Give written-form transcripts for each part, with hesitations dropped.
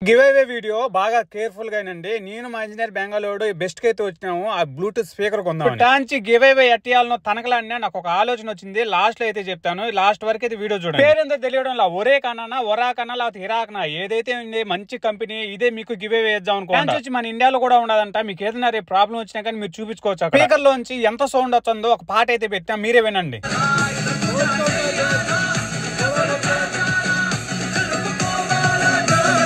Give away video బాగా careful గానండి. నేను మా ఇంజనీర్ బెంగళూరు బెస్ట్ కి అయితే వచ్చినాము. ఆ బ్లూటూత్ స్పీకర్ కొందాం. టాంచి గివ్ అవే ఎట్టియాలనో తనకలాడినా నాకు ఒక ఆలోచన వచ్చింది. లాస్ట్ లో అయితే చెప్తాను. లాస్ట్ వరకు అయితే వీడియో చూడండి. పేరెంతో తెలియడం ఒరే కన్నా ఒరా కన్నా లేకపోతే హిరాకనా ఏదైతే ఉంది మంచి కంపెనీ ఇదే మీకు గివ్ అవే ఇద్దాం అనుకోండి. వచ్చి మన ఇండియాలో కూడా ఉండదంట. మీకు ఏదైనా రేపు ప్రాబ్లం వచ్చినా కానీ మీరు చూపించుకోవచ్చు. స్పీకర్ లోంచి ఎంత సౌండ్ వస్తుందో ఒక పాట అయితే పెట్టా, మీరే వినండి.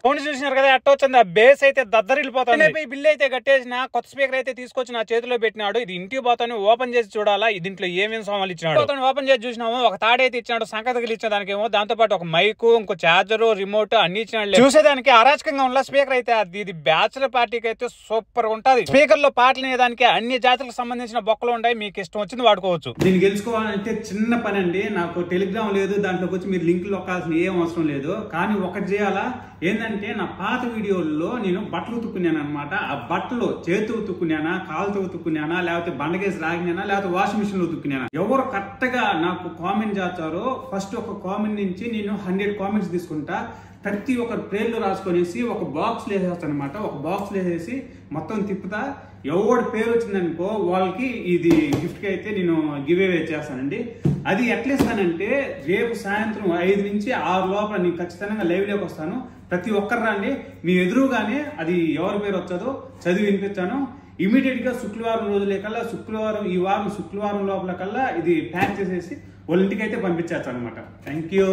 ఫోన్ చూసినారు కదా ఎట్ట వచ్చింది. ఆ బేస్ అయితే దద్దరిల్లిపోతుంది. బిల్ అయితే కట్టేసిన కొత్త స్పీకర్ అయితే తీసుకొచ్చి నా చేతిలో పెట్టినాడు. ఇది ఇంటికి పోతాను ఓపెన్ చేసి చూడాలా దీంట్లో ఏమేమి సామాన్లు ఇచ్చినాడు. ఓపెన్ చేసి చూసినాము. ఒక తాడైతే ఇచ్చినాడు, సంకతలు ఇచ్చిన దానికేమో. దాంతో పాటు ఒక మైక్, ఇంకో చార్జర్, రిమోట్ అన్ని ఇచ్చినాడు. చూసేదానికి అరాచకంగా ఉన్న స్పీకర్ అయితే ఇది బ్యాచులర్ పార్టీకి అయితే సూపర్ గా ఉంటది. స్పీకర్ లో పాటలు వినేదానికి అన్ని జాతులకు సంబంధించిన బొక్కలు ఉంటాయి. మీకు ఇష్టం వచ్చింది వాడుకోవచ్చు. దీన్ని గెలుచుకోవాలంటే చిన్న పని అండి. నాకు టెలిగ్రామ్ లేదు, దాంట్లోకి వచ్చి మీరు లింక్ నొక్కాల్సిన ఏం అవసరం లేదు. కానీ ఒకటి చేయాలా ఏంటంటే నా పాత వీడియోల్లో నేను బట్టలు ఉతుక్కున్నాను అనమాట. ఆ బట్టలు చేతు ఉతుక్కున్నానా, కాలుతో ఉతుక్కున్నానా, లేకపోతే బండగేసి రాగినానా, లేకపోతే వాషింగ్ మిషన్ లో ఉతుక్కున్నానా, ఎవరు కరెక్ట్ గా నాకు కామెంట్ చేస్తారో ఫస్ట్ ఒక కామెంట్ నుంచి నేను 100 కామెంట్స్ తీసుకుంటా. ప్రతి ఒక్క పేర్లు రాసుకొనేసి ఒక బాక్స్ లో వేసేస్తాను అనమాట. ఒక బాక్స్ లో వేసేసి మొత్తం తిప్పుతా. ఎవరి పేరు వచ్చిందనుకో వాళ్ళకి ఇది గిఫ్ట్ కి అయితే నేను గివ్ అవే చేస్తానండి. అది ఎట్లా ఇస్తానంటే రేపు సాయంత్రం 5 నుంచి 6 లోపల నేను ఖచ్చితంగా లైవ్ లోకి వస్తాను. ప్రతి ఒక్కరు రండి. మీ ఎదురుగానే అది ఎవరి పేరు వచ్చదో చదివి వినిపించాను. ఇమీడియట్ గా శుక్రవారం రోజులే కల్లా ఈ వారం శుక్రవారం లోపల కల్లా ఇది ప్యాక్ చేసేసి వాళ్ళ ఇంటికి అయితే పంపించేస్తాను అనమాట. Thank you.